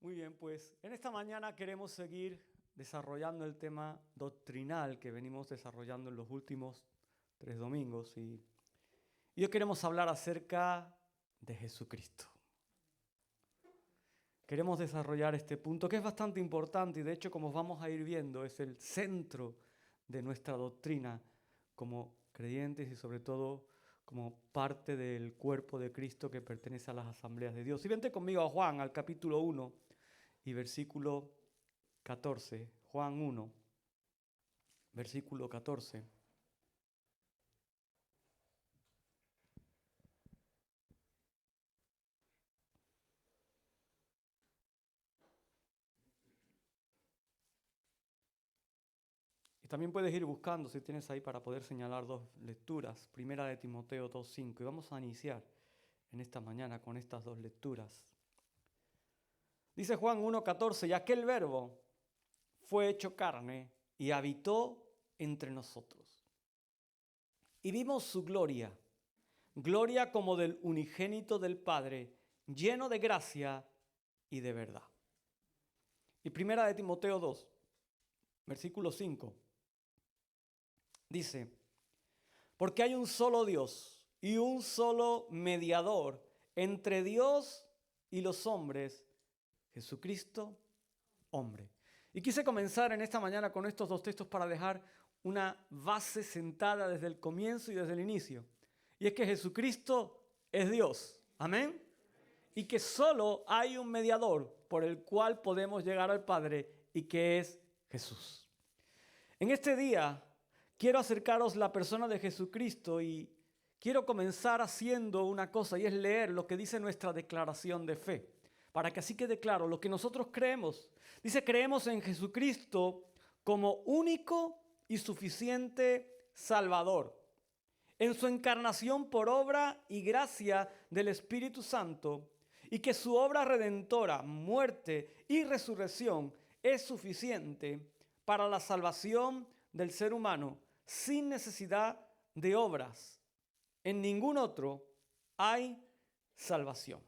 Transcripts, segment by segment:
Muy bien, pues en esta mañana queremos seguir desarrollando el tema doctrinal que venimos desarrollando en los últimos 3 domingos y hoy queremos hablar acerca de Jesucristo. Queremos desarrollar este punto que es bastante importante y de hecho, como vamos a ir viendo, es el centro de nuestra doctrina como creyentes y sobre todo como parte del cuerpo de Cristo que pertenece a las asambleas de Dios. Y vente conmigo a Juan, al capítulo 1 y versículo 14. Juan 1, versículo 14. Y también puedes ir buscando, si tienes ahí, para poder señalar 2 lecturas. Primera de Timoteo 2:5. Y vamos a iniciar en esta mañana con estas 2 lecturas. Dice Juan 1:14, y aquel verbo fue hecho carne y habitó entre nosotros. Y vimos su gloria, gloria como del unigénito del Padre, lleno de gracia y de verdad. Y primera de Timoteo 2, versículo 5, dice, porque hay un solo Dios y un solo mediador entre Dios y los hombres, Jesucristo, hombre. Y quise comenzar en esta mañana con estos 2 textos para dejar una base sentada desde el comienzo y desde el inicio. Y es que Jesucristo es Dios. Amén. Y que solo hay un mediador por el cual podemos llegar al Padre y que es Jesús. En este día quiero acercaros la persona de Jesucristo y quiero comenzar haciendo una cosa y es leer lo que dice nuestra declaración de fe. Para que así quede claro lo que nosotros creemos. Dice, creemos en Jesucristo como único y suficiente Salvador. En su encarnación por obra y gracia del Espíritu Santo, y que su obra redentora, muerte y resurrección es suficiente para la salvación del ser humano sin necesidad de obras. En ningún otro hay salvación.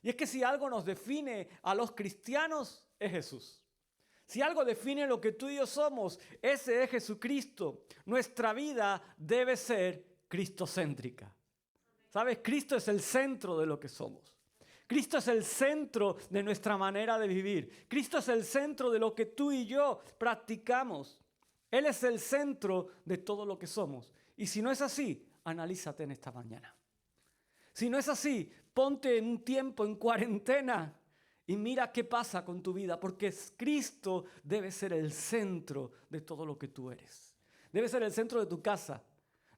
Y es que si algo nos define a los cristianos es Jesús. Si algo define lo que tú y yo somos, ese es Jesucristo. Nuestra vida debe ser cristocéntrica. ¿Sabes? Cristo es el centro de lo que somos. Cristo es el centro de nuestra manera de vivir. Cristo es el centro de lo que tú y yo practicamos. Él es el centro de todo lo que somos. Y si no es así, analízate en esta mañana. Si no es así, ponte en un tiempo en cuarentena y mira qué pasa con tu vida, porque Cristo debe ser el centro de todo lo que tú eres. Debe ser el centro de tu casa,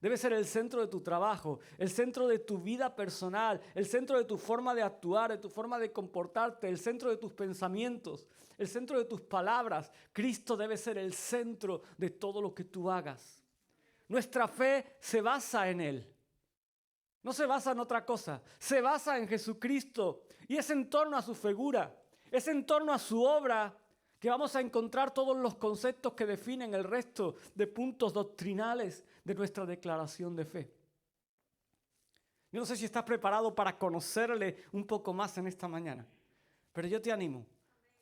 debe ser el centro de tu trabajo, el centro de tu vida personal, el centro de tu forma de actuar, de tu forma de comportarte, el centro de tus pensamientos, el centro de tus palabras. Cristo debe ser el centro de todo lo que tú hagas. Nuestra fe se basa en Él. No se basa en otra cosa, se basa en Jesucristo y es en torno a su figura, es en torno a su obra que vamos a encontrar todos los conceptos que definen el resto de puntos doctrinales de nuestra declaración de fe. Yo no sé si estás preparado para conocerle un poco más en esta mañana, pero yo te animo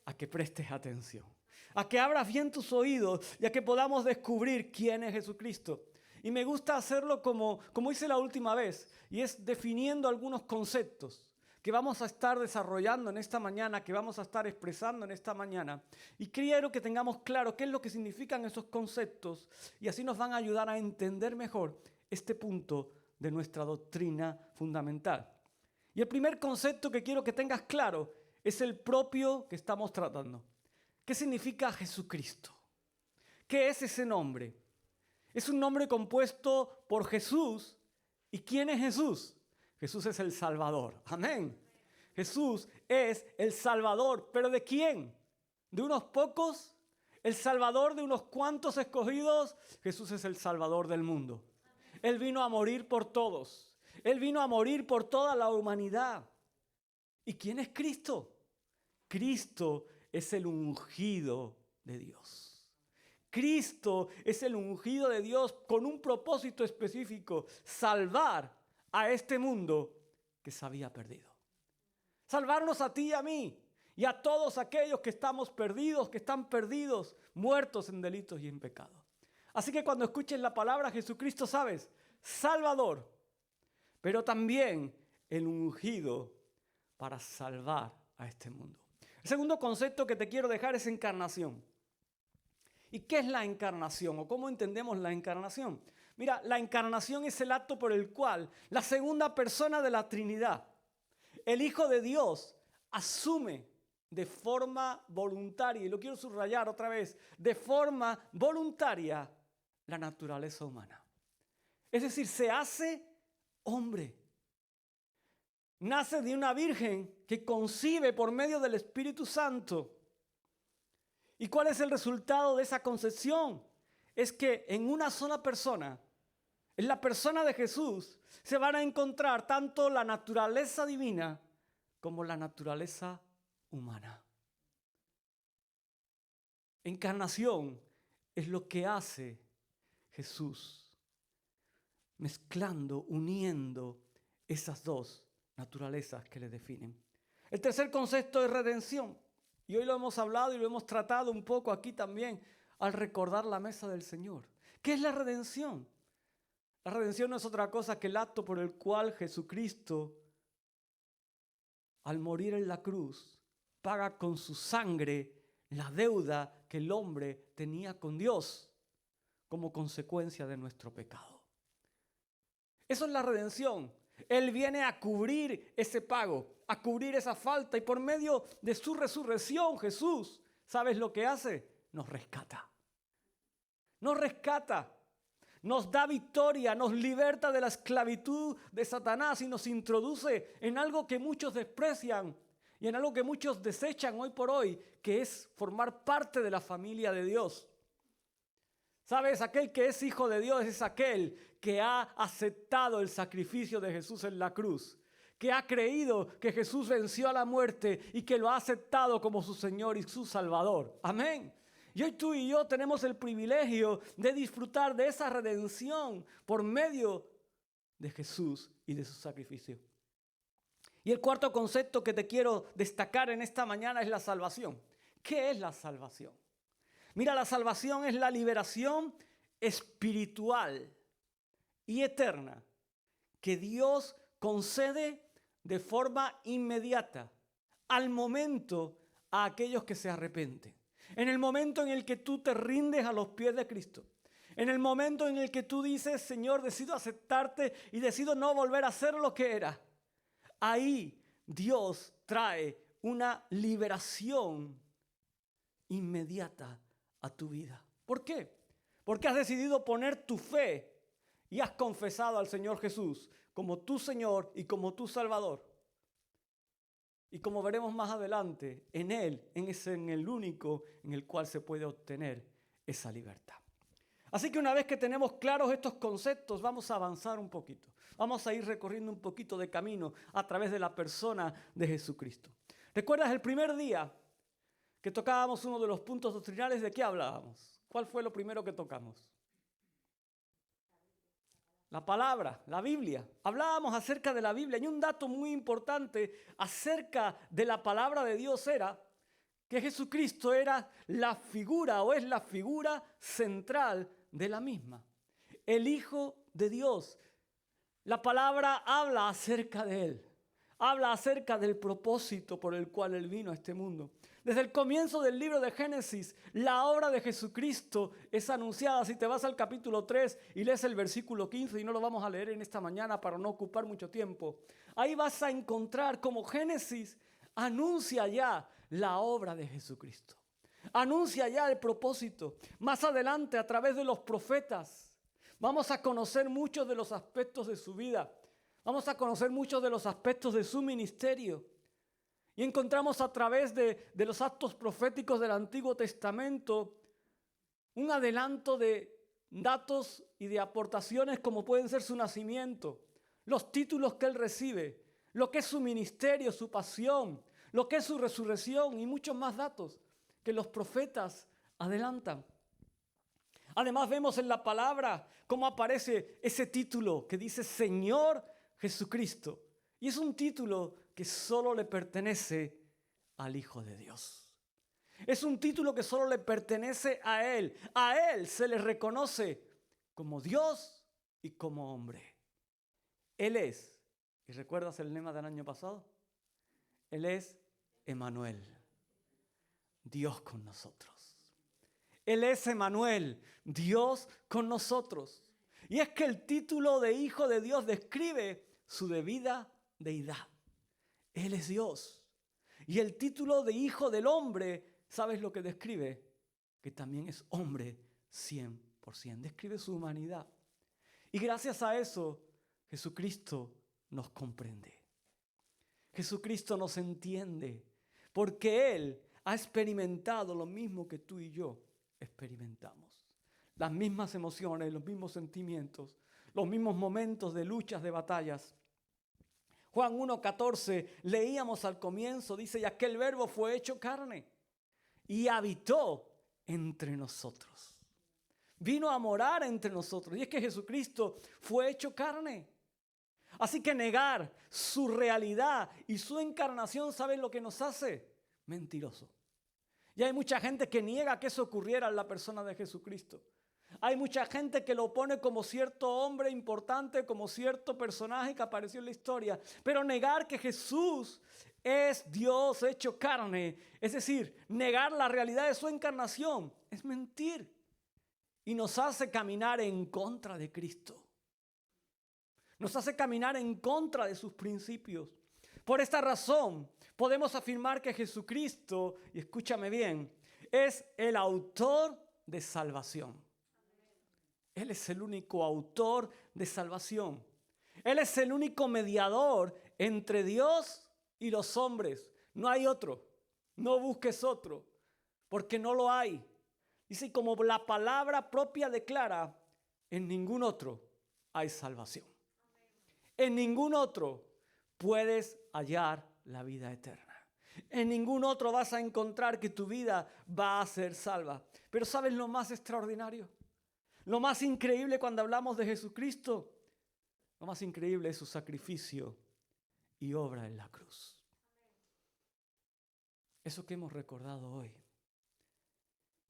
a que prestes atención, a que abras bien tus oídos y a que podamos descubrir quién es Jesucristo. Y me gusta hacerlo como hice la última vez, y es definiendo algunos conceptos que vamos a estar desarrollando en esta mañana, que vamos a estar expresando en esta mañana. Y quiero que tengamos claro qué es lo que significan esos conceptos, y así nos van a ayudar a entender mejor este punto de nuestra doctrina fundamental. Y el primer concepto que quiero que tengas claro es el propio que estamos tratando. ¿Qué significa Jesucristo? ¿Qué es ese nombre? Es un nombre compuesto por Jesús. ¿Y quién es Jesús? Jesús es el Salvador. Amén. Jesús es el Salvador. ¿Pero de quién? ¿De unos pocos? ¿El Salvador de unos cuantos escogidos? Jesús es el Salvador del mundo. Él vino a morir por todos. Él vino a morir por toda la humanidad. ¿Y quién es Cristo? Cristo es el ungido de Dios. Cristo es el ungido de Dios con un propósito específico: salvar a este mundo que se había perdido. Salvarnos a ti y a mí. y a todos aquellos que estamos perdidos, que están perdidos, muertos en delitos y en pecados. Así que cuando escuches la palabra Jesucristo, sabes, Salvador, pero también el ungido para salvar a este mundo. El segundo concepto que te quiero dejar es encarnación. ¿Y qué es la encarnación o cómo entendemos la encarnación? Mira, la encarnación es el acto por el cual la segunda persona de la Trinidad, el Hijo de Dios, asume de forma voluntaria, y lo quiero subrayar otra vez, de forma voluntaria la naturaleza humana. Es decir, se hace hombre. Nace de una virgen que concibe por medio del Espíritu Santo. ¿Y cuál es el resultado de esa concepción? Es que en una sola persona, en la persona de Jesús, se van a encontrar tanto la naturaleza divina como la naturaleza humana. Encarnación es lo que hace Jesús, mezclando, uniendo esas dos naturalezas que le definen. El tercer concepto es redención. Y hoy lo hemos hablado y lo hemos tratado un poco aquí también al recordar la mesa del Señor. ¿Qué es la redención? La redención no es otra cosa que el acto por el cual Jesucristo, al morir en la cruz, paga con su sangre la deuda que el hombre tenía con Dios como consecuencia de nuestro pecado. Eso es la redención. Él viene a cubrir ese pago, a cubrir esa falta, y por medio de su resurrección, Jesús, ¿sabes lo que hace? Nos rescata. Nos rescata. Nos da victoria, nos liberta de la esclavitud de Satanás y nos introduce en algo que muchos desprecian y en algo que muchos desechan hoy por hoy, que es formar parte de la familia de Dios. ¿Sabes? Aquel que es hijo de Dios es aquel que ha aceptado el sacrificio de Jesús en la cruz, que ha creído que Jesús venció a la muerte y que lo ha aceptado como su Señor y su Salvador. Amén. Y hoy tú y yo tenemos el privilegio de disfrutar de esa redención por medio de Jesús y de su sacrificio. Y el cuarto concepto que te quiero destacar en esta mañana es la salvación. ¿Qué es la salvación? Mira, la salvación es la liberación espiritual y eterna que Dios concede de forma inmediata al momento a aquellos que se arrepienten. En el momento en el que tú te rindes a los pies de Cristo. En el momento en el que tú dices, Señor, decido aceptarte y decido no volver a ser lo que era. Ahí Dios trae una liberación inmediata a tu vida. ¿Por qué? Porque has decidido poner tu fe y has confesado al Señor Jesús como tu Señor y como tu Salvador. Y como veremos más adelante, en Él, en el único en el cual se puede obtener esa libertad. Así que una vez que tenemos claros estos conceptos, vamos a avanzar un poquito. Vamos a ir recorriendo un poquito de camino a través de la persona de Jesucristo. ¿Recuerdas el primer día que tocábamos uno de los puntos doctrinales? ¿De qué hablábamos? ¿Cuál fue lo primero que tocamos? La palabra, la Biblia. Hablábamos acerca de la Biblia y un dato muy importante acerca de la palabra de Dios era que Jesucristo era la figura o es la figura central de la misma. El Hijo de Dios. La palabra habla acerca de Él. Habla acerca del propósito por el cual Él vino a este mundo. Desde el comienzo del libro de Génesis, la obra de Jesucristo es anunciada. Si te vas al capítulo 3 y lees el versículo 15, y no lo vamos a leer en esta mañana para no ocupar mucho tiempo, ahí vas a encontrar cómo Génesis anuncia ya la obra de Jesucristo. Anuncia ya el propósito. Más adelante, a través de los profetas, vamos a conocer muchos de los aspectos de su vida. Vamos a conocer muchos de los aspectos de su ministerio. Y encontramos a través de los actos proféticos del Antiguo Testamento un adelanto de datos y de aportaciones como pueden ser su nacimiento, los títulos que él recibe, lo que es su ministerio, su pasión, lo que es su resurrección y muchos más datos que los profetas adelantan. Además vemos en la palabra cómo aparece ese título que dice Señor Jesucristo. Y es un título que solo le pertenece al Hijo de Dios. Es un título que solo le pertenece a Él. A Él se le reconoce como Dios y como hombre. Él es, ¿y recuerdas el lema del año pasado? Él es Emmanuel, Dios con nosotros. Él es Emmanuel, Dios con nosotros. Y es que el título de Hijo de Dios describe su debida deidad. Él es Dios. Y el título de Hijo del Hombre, ¿sabes lo que describe? Que también es hombre 100%. Describe su humanidad. Y gracias a eso, Jesucristo nos comprende. Jesucristo nos entiende. Porque Él ha experimentado lo mismo que tú y yo experimentamos. Las mismas emociones, los mismos sentimientos, los mismos momentos de luchas, de batallas. Juan 1:14 leíamos al comienzo, dice, y aquel verbo fue hecho carne y habitó entre nosotros. Vino a morar entre nosotros. Y es que Jesucristo fue hecho carne. Así que negar su realidad y su encarnación, ¿saben lo que nos hace? Mentiroso. Y hay mucha gente que niega que eso ocurriera en la persona de Jesucristo. Hay mucha gente que lo pone como cierto hombre importante, como cierto personaje que apareció en la historia. Pero negar que Jesús es Dios hecho carne, es decir, negar la realidad de su encarnación, es mentir. Y nos hace caminar en contra de Cristo. Nos hace caminar en contra de sus principios. Por esta razón, podemos afirmar que Jesucristo, y escúchame bien, es el autor de salvación. Él es el único autor de salvación. Él es el único mediador entre Dios y los hombres. No hay otro. No busques otro, porque no lo hay. Dice, como la palabra propia declara, en ningún otro hay salvación. En ningún otro puedes hallar la vida eterna. En ningún otro vas a encontrar que tu vida va a ser salva. Pero ¿sabes lo más extraordinario? Lo más increíble cuando hablamos de Jesucristo, lo más increíble es su sacrificio y obra en la cruz. Eso que hemos recordado hoy.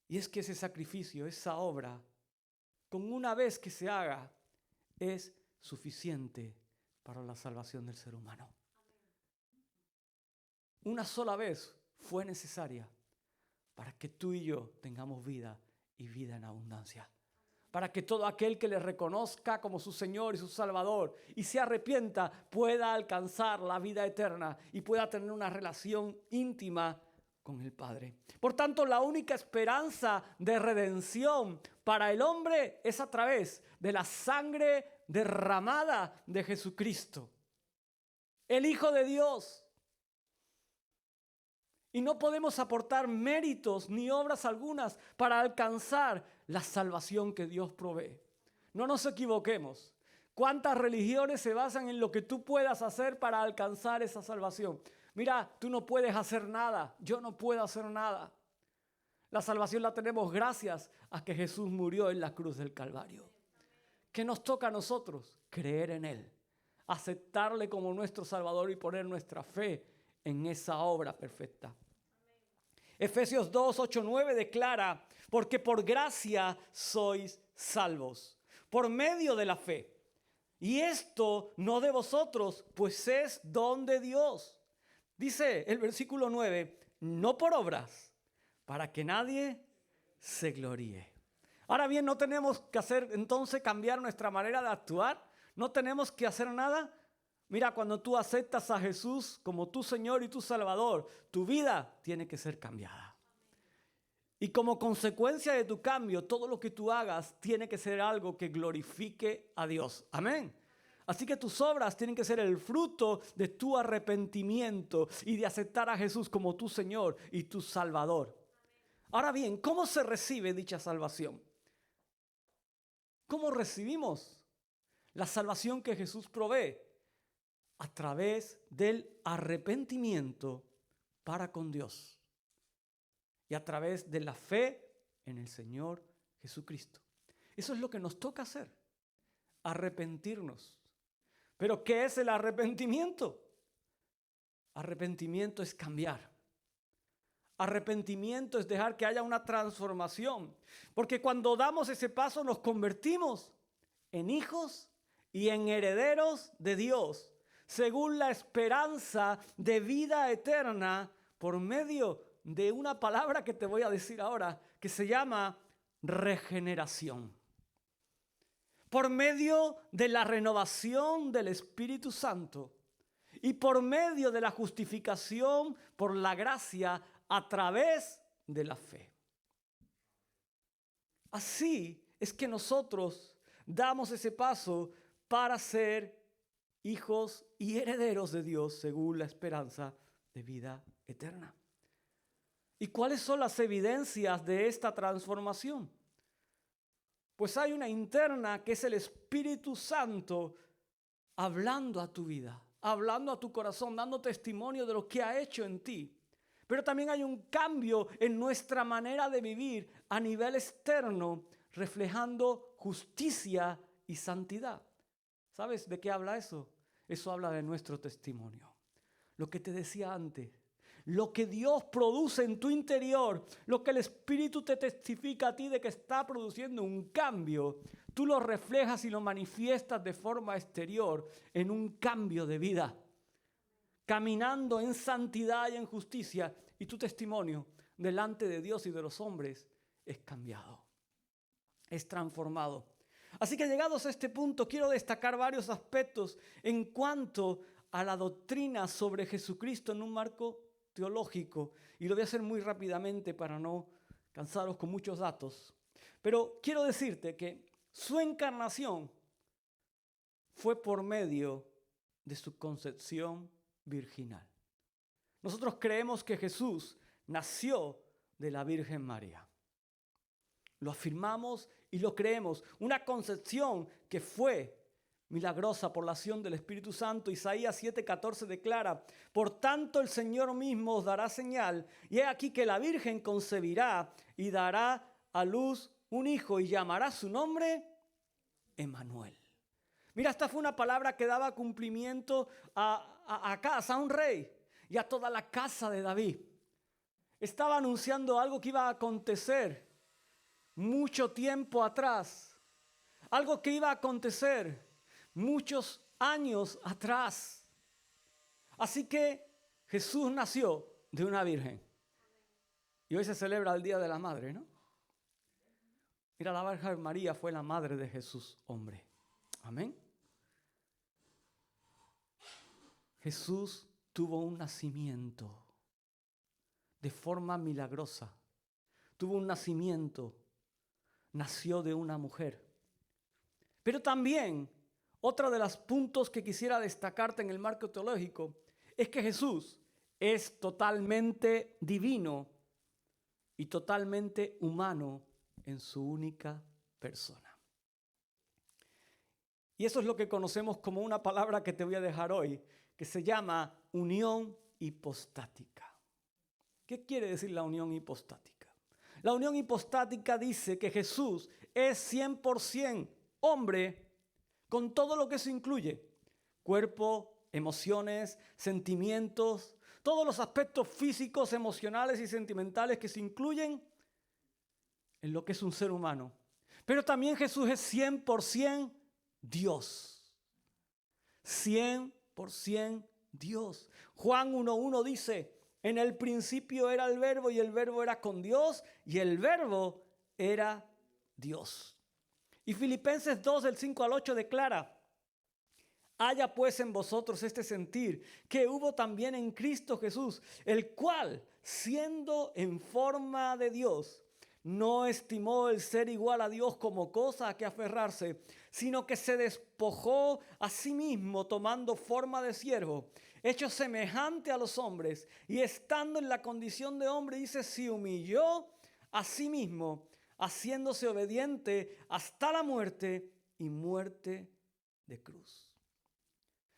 Y es que ese sacrificio, esa obra, con una vez que se haga, es suficiente para la salvación del ser humano. Una sola vez fue necesaria para que tú y yo tengamos vida y vida en abundancia. Para que todo aquel que le reconozca como su Señor y su Salvador y se arrepienta pueda alcanzar la vida eterna y pueda tener una relación íntima con el Padre. Por tanto, la única esperanza de redención para el hombre es a través de la sangre derramada de Jesucristo, el Hijo de Dios. Y no podemos aportar méritos ni obras algunas para alcanzar la salvación que Dios provee. No nos equivoquemos. ¿Cuántas religiones se basan en lo que tú puedas hacer para alcanzar esa salvación? Mira, tú no puedes hacer nada. Yo no puedo hacer nada. La salvación la tenemos gracias a que Jesús murió en la cruz del Calvario. ¿Qué nos toca a nosotros? Creer en Él. Aceptarle como nuestro Salvador y poner nuestra fe en esa obra perfecta. Efesios 2, 8, 9 declara, porque por gracia sois salvos, por medio de la fe. Y esto no de vosotros, pues es don de Dios. Dice el versículo 9, no por obras, para que nadie se gloríe. Ahora bien, no tenemos que hacer entonces cambiar nuestra manera de actuar. No tenemos que hacer nada. Mira, cuando tú aceptas a Jesús como tu Señor y tu Salvador, tu vida tiene que ser cambiada. Y como consecuencia de tu cambio, todo lo que tú hagas tiene que ser algo que glorifique a Dios. Amén. Así que tus obras tienen que ser el fruto de tu arrepentimiento y de aceptar a Jesús como tu Señor y tu Salvador. Ahora bien, ¿cómo se recibe dicha salvación? ¿Cómo recibimos la salvación que Jesús provee? A través del arrepentimiento para con Dios y a través de la fe en el Señor Jesucristo. Eso es lo que nos toca hacer, arrepentirnos. ¿Pero qué es el arrepentimiento? Arrepentimiento es cambiar. Arrepentimiento es dejar que haya una transformación. Porque cuando damos ese paso nos convertimos en hijos y en herederos de Dios, según la esperanza de vida eterna por medio de una palabra que te voy a decir ahora, que se llama regeneración. Por medio de la renovación del Espíritu Santo y por medio de la justificación por la gracia a través de la fe. Así es que nosotros damos ese paso para ser hijos y herederos de Dios según la esperanza de vida eterna. ¿Y cuáles son las evidencias de esta transformación? Pues hay una interna que es el Espíritu Santo hablando a tu vida, hablando a tu corazón, dando testimonio de lo que ha hecho en ti. Pero también hay un cambio en nuestra manera de vivir a nivel externo, reflejando justicia y santidad. ¿Sabes de qué habla eso? Eso habla de nuestro testimonio. Lo que te decía antes, lo que Dios produce en tu interior, lo que el Espíritu te testifica a ti de que está produciendo un cambio, tú lo reflejas y lo manifiestas de forma exterior en un cambio de vida. Caminando en santidad y en justicia, y tu testimonio delante de Dios y de los hombres es cambiado, es transformado. Así que llegados a este punto, quiero destacar varios aspectos en cuanto a la doctrina sobre Jesucristo en un marco teológico, y lo voy a hacer muy rápidamente para no cansaros con muchos datos. Pero quiero decirte que su encarnación fue por medio de su concepción virginal. Nosotros creemos que Jesús nació de la Virgen María. Lo afirmamos y lo creemos. Una concepción que fue milagrosa por la acción del Espíritu Santo. Isaías 7:14 declara: por tanto el Señor mismo os dará señal, y he aquí que la Virgen concebirá y dará a luz un hijo y llamará su nombre Emmanuel. Mira, esta fue una palabra que daba cumplimiento a casa, a un rey y a toda la casa de David. Estaba anunciando algo que iba a acontecer mucho tiempo atrás, algo que iba a acontecer muchos años atrás. Así que Jesús nació de una virgen. Y hoy se celebra el Día de la Madre, ¿no? Mira, la Virgen María fue la madre de Jesús, hombre. Amén. Jesús tuvo un nacimiento de forma milagrosa. Tuvo un nacimiento. Nació de una mujer. Pero también, otro de los puntos que quisiera destacarte en el marco teológico es que Jesús es totalmente divino y totalmente humano en su única persona. Y eso es lo que conocemos como una palabra que te voy a dejar hoy, que se llama unión hipostática. ¿Qué quiere decir la unión hipostática? La unión hipostática dice que Jesús es 100% hombre con todo lo que eso incluye: cuerpo, emociones, sentimientos, todos los aspectos físicos, emocionales y sentimentales que se incluyen en lo que es un ser humano. Pero también Jesús es 100% Dios. 100% Dios. Juan 1:1 dice: en el principio era el verbo y el verbo era con Dios y el verbo era Dios. Y Filipenses 2 del 5 al 8 declara: haya pues en vosotros este sentir que hubo también en Cristo Jesús, el cual, siendo en forma de Dios, no estimó el ser igual a Dios como cosa a que aferrarse, sino que se despojó a sí mismo, tomando forma de siervo, hecho semejante a los hombres, y estando en la condición de hombre, dice, se humilló a sí mismo, haciéndose obediente hasta la muerte y muerte de cruz.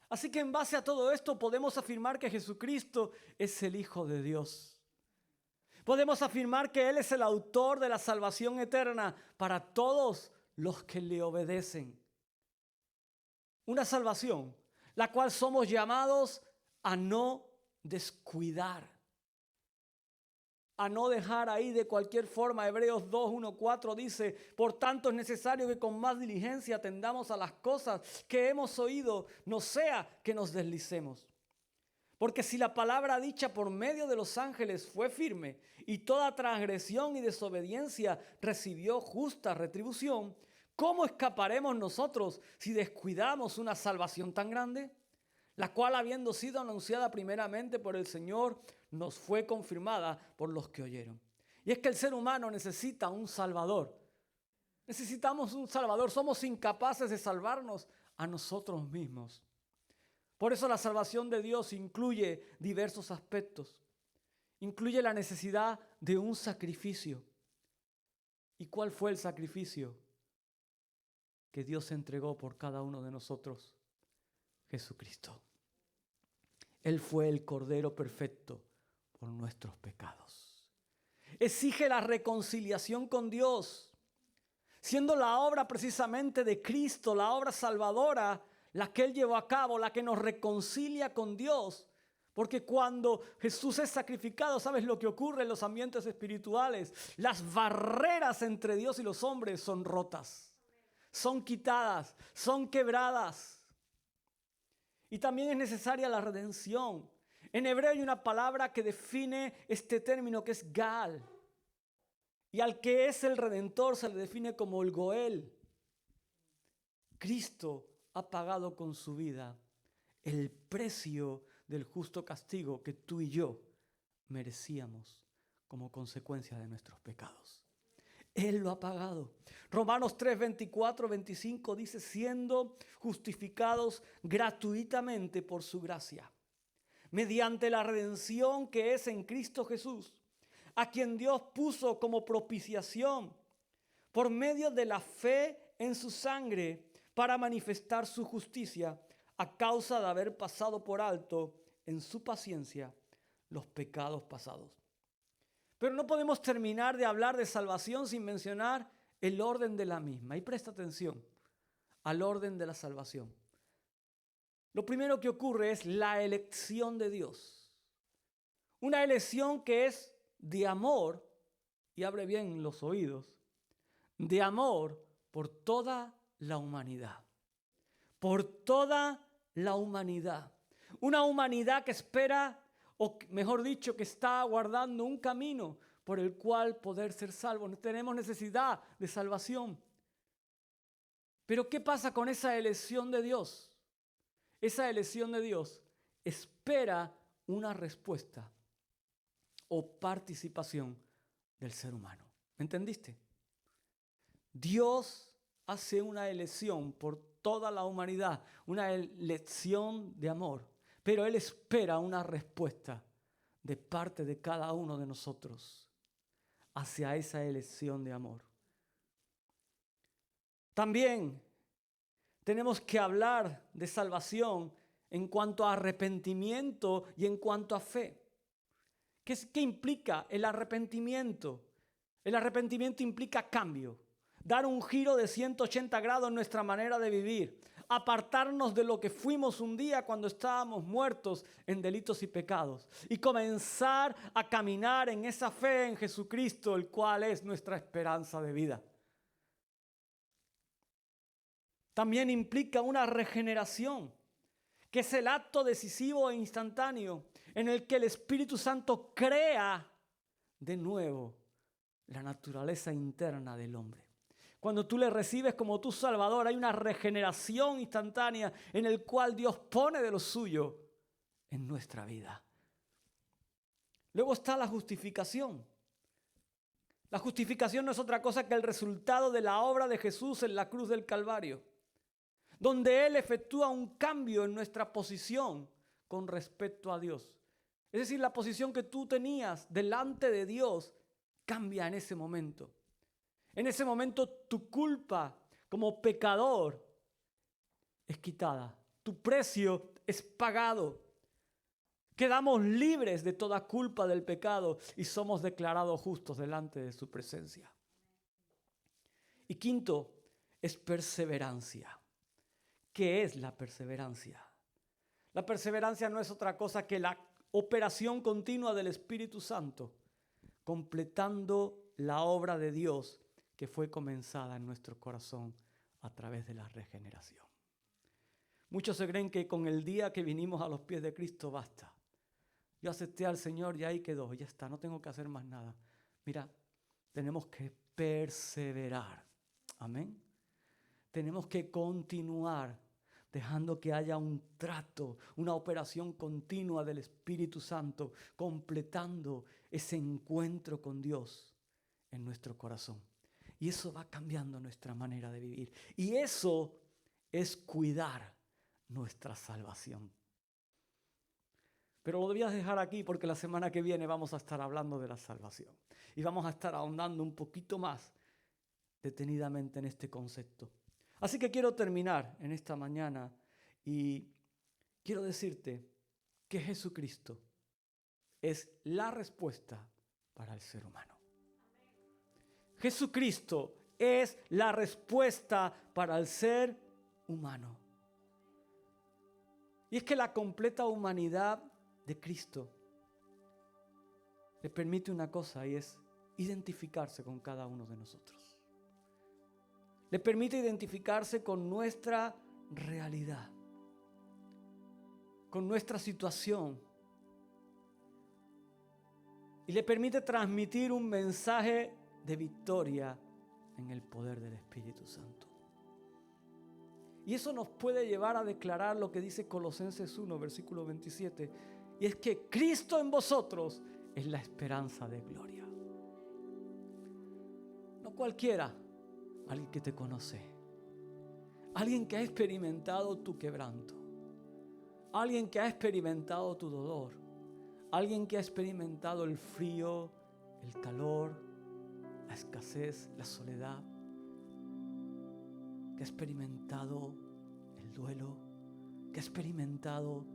Así que en base a todo esto podemos afirmar que Jesucristo es el Hijo de Dios. Podemos afirmar que Él es el autor de la salvación eterna para todos los que le obedecen. Una salvación la cual somos llamados a no descuidar. a no dejar ahí de cualquier forma. Hebreos 2, 1, 4 dice: por tanto es necesario que con más diligencia atendamos a las cosas que hemos oído, no sea que nos deslicemos. Porque si la palabra dicha por medio de los ángeles fue firme y toda transgresión y desobediencia recibió justa retribución, ¿cómo escaparemos nosotros si descuidamos una salvación tan grande? La cual, habiendo sido anunciada primeramente por el Señor, nos fue confirmada por los que oyeron. Y es que el ser humano necesita un Salvador. Necesitamos un Salvador. Somos incapaces de salvarnos a nosotros mismos. Por eso la salvación de Dios incluye diversos aspectos. Incluye la necesidad de un sacrificio. ¿Y cuál fue el sacrificio que Dios entregó por cada uno de nosotros? Jesucristo. Él fue el Cordero perfecto por nuestros pecados. Exige la reconciliación con Dios, siendo la obra precisamente de Cristo, la obra salvadora, la que Él llevó a cabo, la que nos reconcilia con Dios. Porque cuando Jesús es sacrificado, ¿sabes lo que ocurre en los ambientes espirituales? Las barreras entre Dios y los hombres son rotas, son quitadas, son quebradas. Y también es necesaria la redención. En hebreo hay una palabra que define este término, que es Gaal. Y al que es el Redentor se le define como el Goel. Cristo ha pagado con su vida el precio del justo castigo que tú y yo merecíamos como consecuencia de nuestros pecados. Él lo ha pagado. Romanos 3, 24, 25 dice: siendo justificados gratuitamente por su gracia, mediante la redención que es en Cristo Jesús, a quien Dios puso como propiciación por medio de la fe en su sangre, para manifestar su justicia a causa de haber pasado por alto en su paciencia los pecados pasados. Pero no podemos terminar de hablar de salvación sin mencionar el orden de la misma. Y presta atención al orden de la salvación. Lo primero que ocurre es la elección de Dios. Una elección que es de amor, y abre bien los oídos, de amor por toda la humanidad. Por toda la humanidad. Una humanidad que espera, o mejor dicho, que está aguardando un camino por el cual poder ser salvos. Tenemos necesidad de salvación. Pero ¿qué pasa con esa elección de Dios? Esa elección de Dios espera una respuesta o participación del ser humano. ¿Me entendiste? Dios hace una elección por toda la humanidad, una elección de amor, pero Él espera una respuesta de parte de cada uno de nosotros hacia esa elección de amor. También tenemos que hablar de salvación en cuanto a arrepentimiento y en cuanto a fe. ¿Qué implica el arrepentimiento? El arrepentimiento implica cambio, dar un giro de 180 grados en nuestra manera de vivir, apartarnos de lo que fuimos un día cuando estábamos muertos en delitos y pecados y comenzar a caminar en esa fe en Jesucristo, el cual es nuestra esperanza de vida. También implica una regeneración, que es el acto decisivo e instantáneo en el que el Espíritu Santo crea de nuevo la naturaleza interna del hombre. Cuando tú le recibes como tu Salvador, hay una regeneración instantánea en el cual Dios pone de lo suyo en nuestra vida. Luego está la justificación. La justificación no es otra cosa que el resultado de la obra de Jesús en la cruz del Calvario, donde Él efectúa un cambio en nuestra posición con respecto a Dios. Es decir, la posición que tú tenías delante de Dios cambia en ese momento. En ese momento tu culpa como pecador es quitada. Tu precio es pagado. Quedamos libres de toda culpa del pecado y somos declarados justos delante de su presencia. Y quinto, es perseverancia. ¿Qué es la perseverancia? La perseverancia no es otra cosa que la operación continua del Espíritu Santo completando la obra de Dios que fue comenzada en nuestro corazón a través de la regeneración. Muchos se creen que con el día que vinimos a los pies de Cristo basta. Yo acepté al Señor y ahí quedó, ya está, no tengo que hacer más nada. Mira, tenemos que perseverar. Amén. Tenemos que continuar dejando que haya un trato, una operación continua del Espíritu Santo, completando ese encuentro con Dios en nuestro corazón. Y eso va cambiando nuestra manera de vivir. Y eso es cuidar nuestra salvación. Pero lo debías dejar aquí porque la semana que viene vamos a estar hablando de la salvación. Y vamos a estar ahondando un poquito más detenidamente en este concepto. Así que quiero terminar en esta mañana y quiero decirte que Jesucristo es la respuesta para el ser humano. Jesucristo es la respuesta para el ser humano. Y es que la completa humanidad de Cristo le permite una cosa, y es identificarse con cada uno de nosotros. Le permite identificarse con nuestra realidad, con nuestra situación. Y le permite transmitir un mensaje de victoria en el poder del Espíritu Santo. Y eso nos puede llevar a declarar lo que dice Colosenses 1, versículo 27. Y es que Cristo en vosotros es la esperanza de gloria. No cualquiera. Alguien que te conoce, alguien que ha experimentado tu quebranto, alguien que ha experimentado tu dolor, alguien que ha experimentado el frío, el calor, la escasez, la soledad, que ha experimentado el duelo, que ha experimentado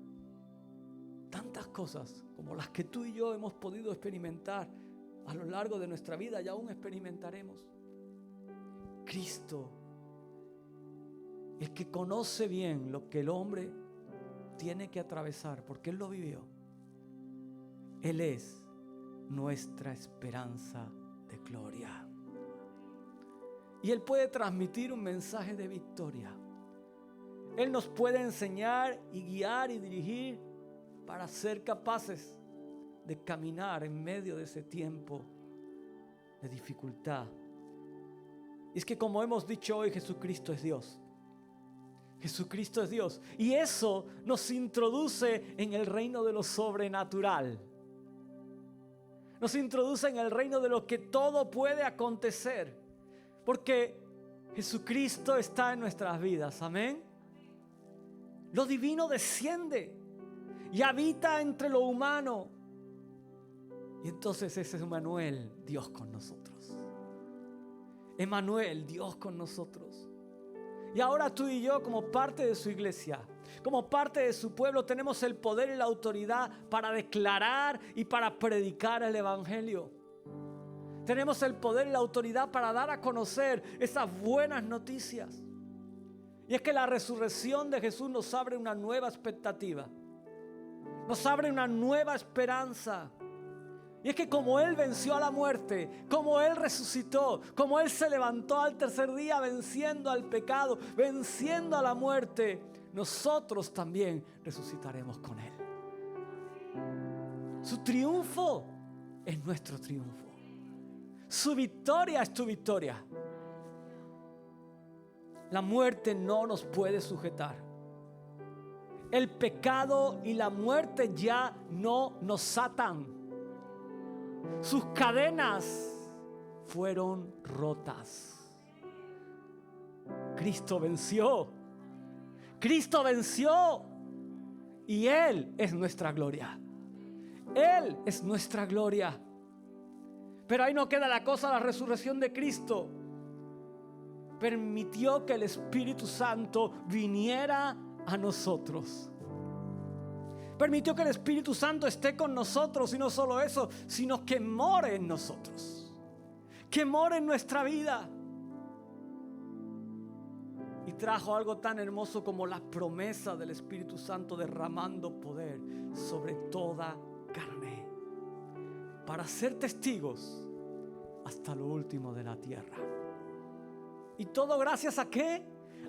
tantas cosas como las que tú y yo hemos podido experimentar a lo largo de nuestra vida y aún experimentaremos. Cristo, el que conoce bien lo que el hombre tiene que atravesar, porque Él lo vivió. Él es nuestra esperanza de gloria. Y Él puede transmitir un mensaje de victoria. Él nos puede enseñar y guiar y dirigir para ser capaces de caminar en medio de ese tiempo de dificultad. Y es que como hemos dicho hoy, Jesucristo es Dios. Jesucristo es Dios. Y eso nos introduce en el reino de lo sobrenatural. Nos introduce en el reino de lo que todo puede acontecer. Porque Jesucristo está en nuestras vidas. Amén. Lo divino desciende y habita entre lo humano. Y entonces ese es Emmanuel, Dios con nosotros. Emmanuel, Dios con nosotros. Y ahora tú y yo, como parte de su iglesia, como parte de su pueblo, tenemos el poder y la autoridad para declarar y para predicar el evangelio. Tenemos el poder y la autoridad para dar a conocer esas buenas noticias. Y es que la resurrección de Jesús nos abre una nueva expectativa. Nos abre una nueva esperanza. Y es que como Él venció a la muerte, como Él resucitó, como Él se levantó al tercer día venciendo al pecado, venciendo a la muerte, nosotros también resucitaremos con Él. Su triunfo es nuestro triunfo. Su victoria es tu victoria. La muerte no nos puede sujetar. El pecado y la muerte ya no nos atan. Sus cadenas fueron rotas. Cristo venció. Cristo venció. Y Él es nuestra gloria. Él es nuestra gloria. Pero ahí no queda la cosa. La resurrección de Cristo permitió que el Espíritu Santo viniera a nosotros. Permitió que el Espíritu Santo esté con nosotros. Y no solo eso, sino que more en nosotros, que more en nuestra vida. Y trajo algo tan hermoso como la promesa del Espíritu Santo derramando poder sobre toda carne. para ser testigos hasta lo último de la tierra. ¿Y todo gracias a qué?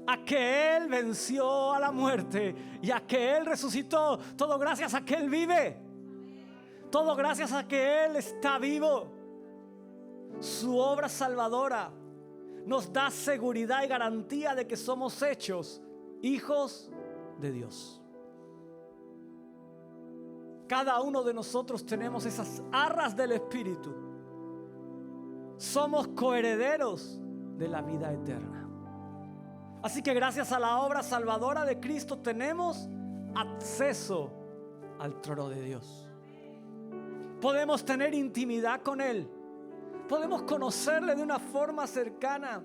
A que Él venció a la muerte y a que Él resucitó. Todo gracias a que Él vive. Todo gracias a que Él está vivo. Su obra salvadora nos da seguridad y garantía de que somos hechos hijos de Dios. Cada uno de nosotros tenemos esas arras del Espíritu. Somos coherederos de la vida eterna. Así que gracias a la obra salvadora de Cristo tenemos acceso al trono de Dios. Podemos tener intimidad con Él. Podemos conocerle de una forma cercana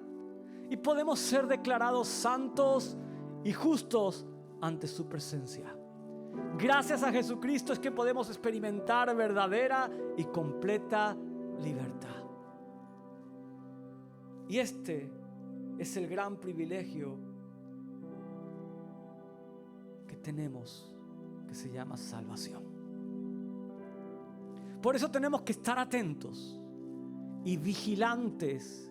y podemos ser declarados santos y justos ante su presencia. Gracias a Jesucristo es que podemos experimentar verdadera y completa libertad. Y este es el gran privilegio que tenemos, que se llama salvación. Por eso tenemos que estar atentos y vigilantes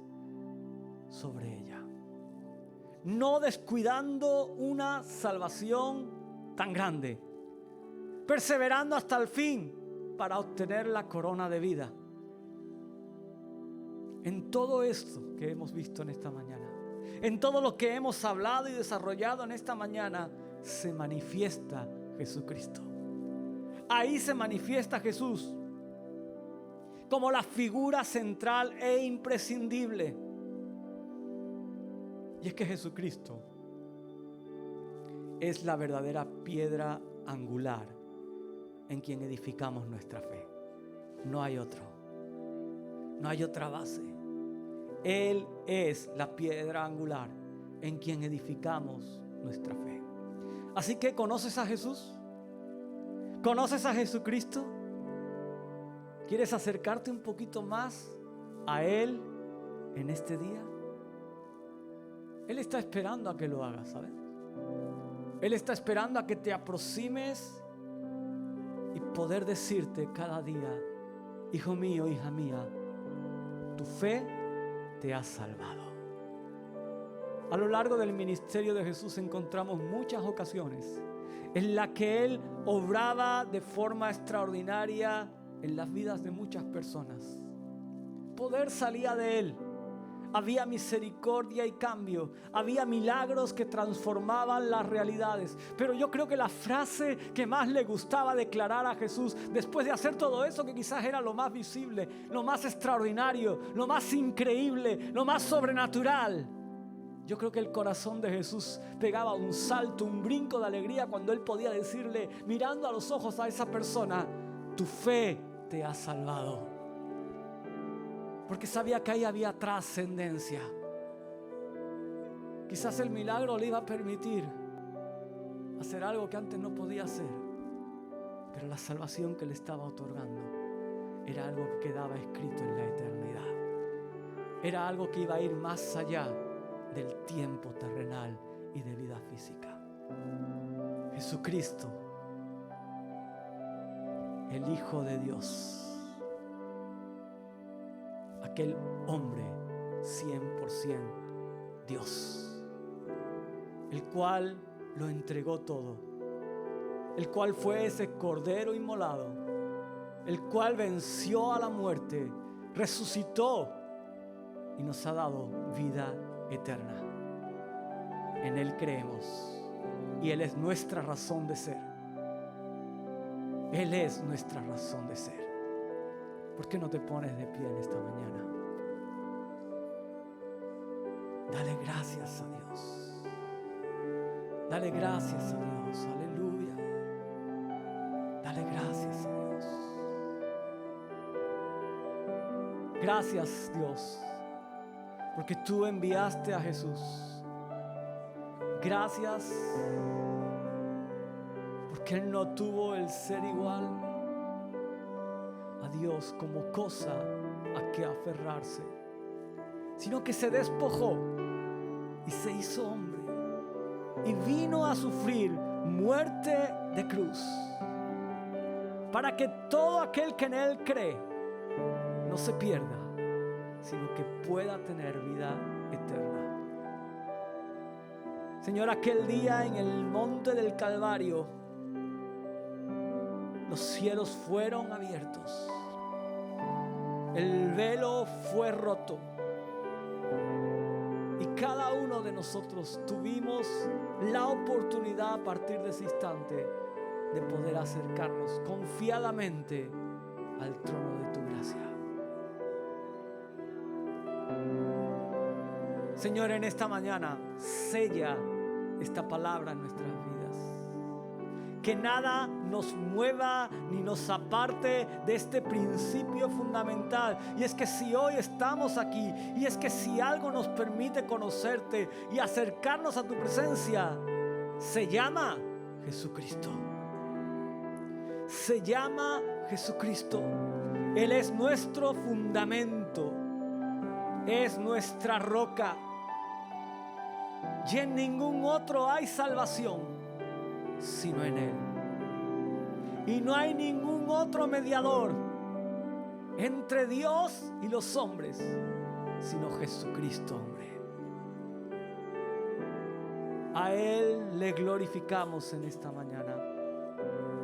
sobre ella, no descuidando una salvación tan grande, perseverando hasta el fin para obtener la corona de vida. En todo esto que hemos visto en esta mañana, en todo lo que hemos hablado y desarrollado en esta mañana, se manifiesta Jesucristo. Ahí se manifiesta Jesús como la figura central e imprescindible. Y es que Jesucristo es la verdadera piedra angular en quien edificamos nuestra fe. No hay otro. No hay otra base. Él es la piedra angular en quien edificamos nuestra fe. Así que, ¿conoces a Jesús? ¿Conoces a Jesucristo? ¿Quieres acercarte un poquito más a Él en este día? Él está esperando a que lo hagas, ¿sabes? Él está esperando a que te aproximes y poder decirte cada día: hijo mío, hija mía, tu fe te ha salvado. A lo largo del ministerio de Jesús encontramos muchas ocasiones en las que Él obraba de forma extraordinaria en las vidas de muchas personas. Poder salía de Él. Había misericordia y cambio. Había milagros que transformaban las realidades. Pero yo creo que la frase que más le gustaba declarar a Jesús, después de hacer todo eso que quizás era lo más visible, lo más extraordinario, lo más increíble, lo más sobrenatural, yo creo que el corazón de Jesús pegaba un salto, un brinco de alegría cuando Él podía decirle, mirando a los ojos a esa persona: tu fe te ha salvado. Porque sabía que ahí había trascendencia. Quizás el milagro le iba a permitir hacer algo que antes no podía hacer, pero la salvación que le estaba otorgando era algo que quedaba escrito en la eternidad. Era algo que iba a ir más allá del tiempo terrenal y de vida física. Jesucristo, el Hijo de Dios, aquel hombre 100% Dios, el cual lo entregó todo, el cual fue ese cordero inmolado, el cual venció a la muerte, resucitó y nos ha dado vida eterna. En Él creemos y Él es nuestra razón de ser. Él es nuestra razón de ser. ¿Por qué no te pones de pie en esta mañana? Dale gracias a Dios. Dale gracias a Dios. Aleluya. Dale gracias a Dios. Gracias, Dios, porque tú enviaste a Jesús. Gracias porque Él no tuvo el ser igual a Dios como cosa a que aferrarse, sino que se despojó y se hizo hombre y vino a sufrir muerte de cruz para que todo aquel que en Él cree no se pierda, sino que pueda tener vida eterna. Señor, aquel día en el monte del Calvario, los cielos fueron abiertos, el velo fue roto y cada uno de nosotros tuvimos la oportunidad a partir de ese instante de poder acercarnos confiadamente al trono de tu gracia. Señor, en esta mañana sella esta palabra en nuestras vidas. Que nada nos mueva ni nos aparte de este principio fundamental. Y es que si hoy estamos aquí, y es que si algo nos permite conocerte y acercarnos a tu presencia, se llama Jesucristo. Se llama Jesucristo. Él es nuestro fundamento. Es nuestra roca. Y en ningún otro hay salvación sino en Él. Y no hay ningún otro mediador entre Dios y los hombres sino Jesucristo, hombre. A Él le glorificamos en esta mañana.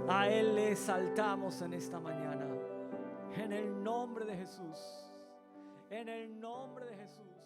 A Él le exaltamos en esta mañana. En el nombre de Jesús. En el nombre de Jesús.